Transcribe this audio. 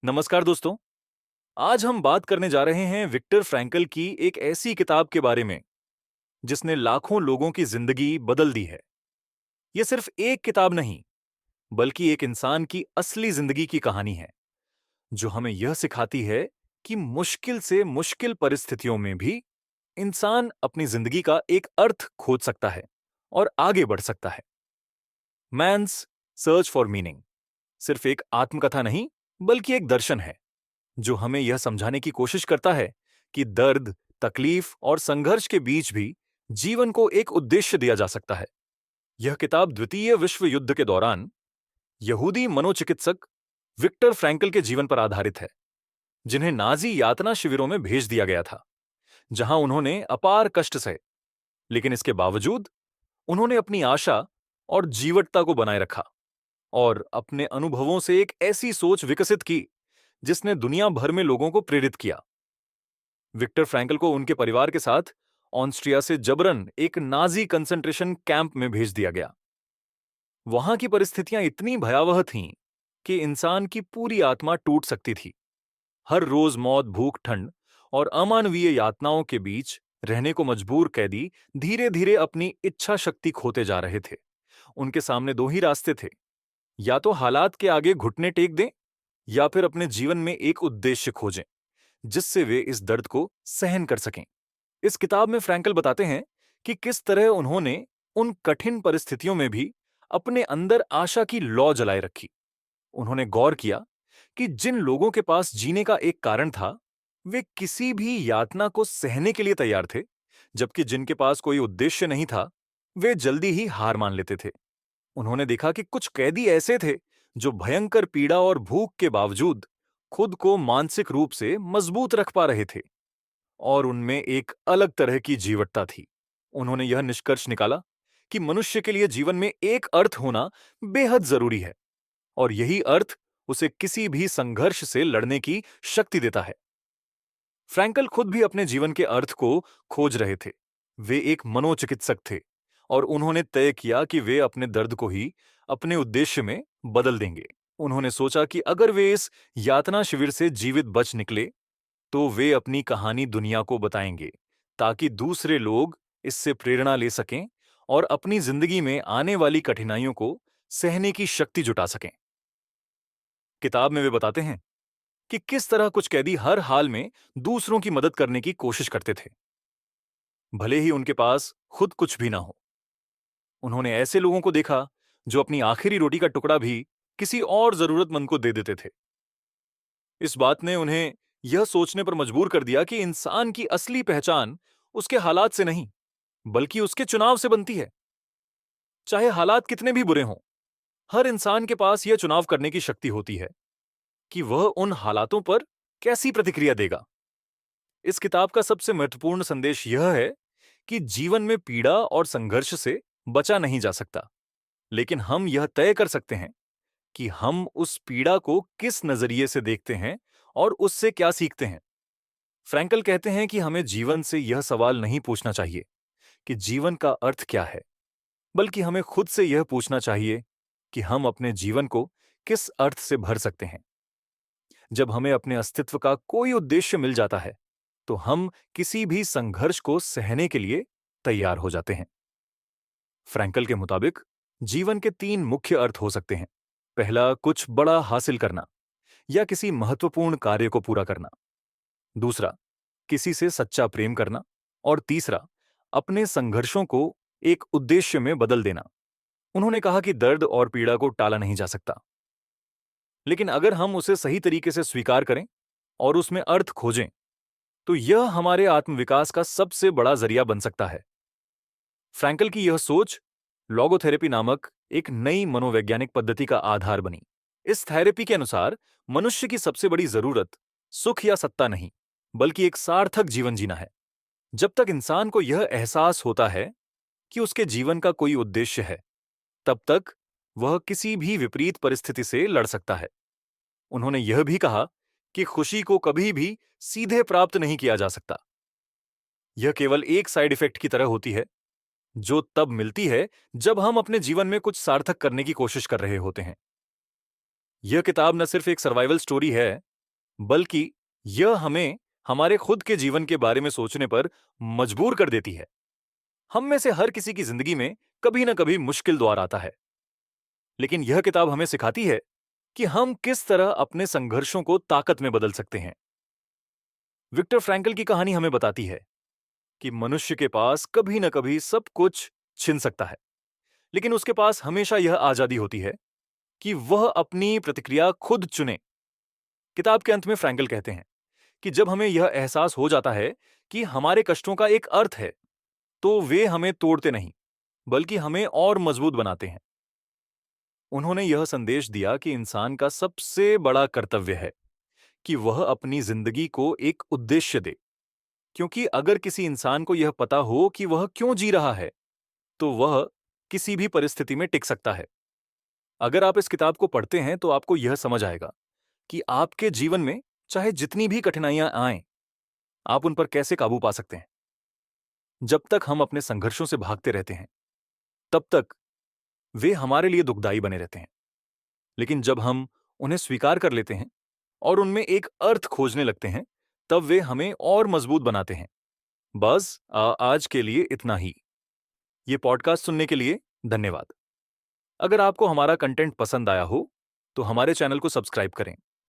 नमस्कार दोस्तों। आज हम बात करने जा रहे हैं विक्टर फ्रैंकल की एक ऐसी किताब के बारे में जिसने लाखों लोगों की जिंदगी बदल दी है। यह सिर्फ एक किताब नहीं, बल्कि एक इंसान की असली जिंदगी की कहानी है, जो हमें यह सिखाती है कि मुश्किल से मुश्किल परिस्थितियों में भी इंसान अपनी जिंदगी का एक अर्थ खोज सकता है और आगे बढ़ सकता है। मैन्स सर्च फॉर मीनिंग सिर्फ एक आत्मकथा नहीं, बल्कि एक दर्शन है जो हमें यह समझाने की कोशिश करता है कि दर्द, तकलीफ और संघर्ष के बीच भी जीवन को एक उद्देश्य दिया जा सकता है। यह किताब द्वितीय विश्व युद्ध के दौरान यहूदी मनोचिकित्सक विक्टर फ्रैंकल के जीवन पर आधारित है, जिन्हें नाजी यातना शिविरों में भेज दिया गया था, जहां उन्होंने अपार कष्ट सहे। लेकिन इसके बावजूद उन्होंने अपनी आशा और जीवटता को बनाए रखा और अपने अनुभवों से एक ऐसी सोच विकसित की जिसने दुनिया भर में लोगों को प्रेरित किया। विक्टर फ्रैंकल को उनके परिवार के साथ ऑस्ट्रिया से जबरन एक नाजी कंसंट्रेशन कैंप में भेज दिया गया। वहां की परिस्थितियां इतनी भयावह थीं कि इंसान की पूरी आत्मा टूट सकती थी। हर रोज मौत, भूख, ठंड और अमानवीय यातनाओं के बीच रहने को मजबूर कैदी धीरे धीरे अपनी इच्छा शक्ति खोते जा रहे थे। उनके सामने दो ही रास्ते थे, या तो हालात के आगे घुटने टेक दें या फिर अपने जीवन में एक उद्देश्य खोजें जिससे वे इस दर्द को सहन कर सकें। इस किताब में फ्रैंकल बताते हैं कि किस तरह उन्होंने उन कठिन परिस्थितियों में भी अपने अंदर आशा की लौ जलाए रखी। उन्होंने गौर किया कि जिन लोगों के पास जीने का एक कारण था, वे किसी भी यातना को सहने के लिए तैयार थे, जबकि जिनके पास कोई उद्देश्य नहीं था, वे जल्दी ही हार मान लेते थे। उन्होंने देखा कि कुछ कैदी ऐसे थे जो भयंकर पीड़ा और भूख के बावजूद खुद को मानसिक रूप से मजबूत रख पा रहे थे और उनमें एक अलग तरह की जीवटता थी। उन्होंने यह निष्कर्ष निकाला कि मनुष्य के लिए जीवन में एक अर्थ होना बेहद जरूरी है और यही अर्थ उसे किसी भी संघर्ष से लड़ने की शक्ति देता है। फ्रैंकल खुद भी अपने जीवन के अर्थ को खोज रहे थे। वे एक मनोचिकित्सक थे और उन्होंने तय किया कि वे अपने दर्द को ही अपने उद्देश्य में बदल देंगे। उन्होंने सोचा कि अगर वे इस यातना शिविर से जीवित बच निकले तो वे अपनी कहानी दुनिया को बताएंगे, ताकि दूसरे लोग इससे प्रेरणा ले सकें और अपनी जिंदगी में आने वाली कठिनाइयों को सहने की शक्ति जुटा सकें। किताब में वे बताते हैं कि किस तरह कुछ कैदी हर हाल में दूसरों की मदद करने की कोशिश करते थे, भले ही उनके पास खुद कुछ भी ना हो। उन्होंने ऐसे लोगों को देखा जो अपनी आखिरी रोटी का टुकड़ा भी किसी और जरूरतमंद को दे देते थे। इस बात ने उन्हें यह सोचने पर मजबूर कर दिया कि इंसान की असली पहचान उसके हालात से नहीं, बल्कि उसके चुनाव से बनती है। चाहे हालात कितने भी बुरे हों, हर इंसान के पास यह चुनाव करने की शक्ति होती है कि वह उन हालातों पर कैसी प्रतिक्रिया देगा। इस किताब का सबसे महत्वपूर्ण संदेश यह है कि जीवन में पीड़ा और संघर्ष से बचा नहीं जा सकता, लेकिन हम यह तय कर सकते हैं कि हम उस पीड़ा को किस नजरिए से देखते हैं और उससे क्या सीखते हैं। फ्रैंकल कहते हैं कि हमें जीवन से यह सवाल नहीं पूछना चाहिए कि जीवन का अर्थ क्या है, बल्कि हमें खुद से यह पूछना चाहिए कि हम अपने जीवन को किस अर्थ से भर सकते हैं। जब हमें अपने अस्तित्व का कोई उद्देश्य मिल जाता है, तो हम किसी भी संघर्ष को सहने के लिए तैयार हो जाते हैं। फ्रैंकल के मुताबिक जीवन के तीन मुख्य अर्थ हो सकते हैं। पहला, कुछ बड़ा हासिल करना या किसी महत्वपूर्ण कार्य को पूरा करना। दूसरा, किसी से सच्चा प्रेम करना। और तीसरा, अपने संघर्षों को एक उद्देश्य में बदल देना। उन्होंने कहा कि दर्द और पीड़ा को टाला नहीं जा सकता, लेकिन अगर हम उसे सही तरीके से स्वीकार करें और उसमें अर्थ खोजें, तो यह हमारे आत्मविकास का सबसे बड़ा जरिया बन सकता है। फ्रैंकल की यह सोच लोगोथेरेपी नामक एक नई मनोवैज्ञानिक पद्धति का आधार बनी। इस थेरेपी के अनुसार मनुष्य की सबसे बड़ी जरूरत सुख या सत्ता नहीं, बल्कि एक सार्थक जीवन जीना है। जब तक इंसान को यह एहसास होता है कि उसके जीवन का कोई उद्देश्य है, तब तक वह किसी भी विपरीत परिस्थिति से लड़ सकता है। उन्होंने यह भी कहा कि खुशी को कभी भी सीधे प्राप्त नहीं किया जा सकता। यह केवल एक साइड इफेक्ट की तरह होती है, जो तब मिलती है जब हम अपने जीवन में कुछ सार्थक करने की कोशिश कर रहे होते हैं। यह किताब न सिर्फ एक सर्वाइवल स्टोरी है, बल्कि यह हमें हमारे खुद के जीवन के बारे में सोचने पर मजबूर कर देती है। हम में से हर किसी की जिंदगी में कभी ना कभी मुश्किल दौर आता है, लेकिन यह किताब हमें सिखाती है कि हम किस तरह अपने संघर्षों को ताकत में बदल सकते हैं। विक्टर फ्रैंकल की कहानी हमें बताती है कि मनुष्य के पास कभी ना कभी सब कुछ छिन सकता है, लेकिन उसके पास हमेशा यह आजादी होती है कि वह अपनी प्रतिक्रिया खुद चुने। किताब के अंत में फ्रैंकल कहते हैं कि जब हमें यह एहसास हो जाता है कि हमारे कष्टों का एक अर्थ है, तो वे हमें तोड़ते नहीं, बल्कि हमें और मजबूत बनाते हैं। उन्होंने यह संदेश दिया कि इंसान का सबसे बड़ा कर्तव्य है कि वह अपनी जिंदगी को एक उद्देश्य दे, क्योंकि अगर किसी इंसान को यह पता हो कि वह क्यों जी रहा है, तो वह किसी भी परिस्थिति में टिक सकता है। अगर आप इस किताब को पढ़ते हैं तो आपको यह समझ आएगा कि आपके जीवन में चाहे जितनी भी कठिनाइयां आएं, आप उन पर कैसे काबू पा सकते हैं। जब तक हम अपने संघर्षों से भागते रहते हैं, तब तक वे हमारे लिए दुखदाई बने रहते हैं। लेकिन जब हम उन्हें स्वीकार कर लेते हैं और उनमें एक अर्थ खोजने लगते हैं, तब वे हमें और मजबूत बनाते हैं। बस आज के लिए इतना ही। ये पॉडकास्ट सुनने के लिए धन्यवाद। अगर आपको हमारा कंटेंट पसंद आया हो, तो हमारे चैनल को सब्सक्राइब करें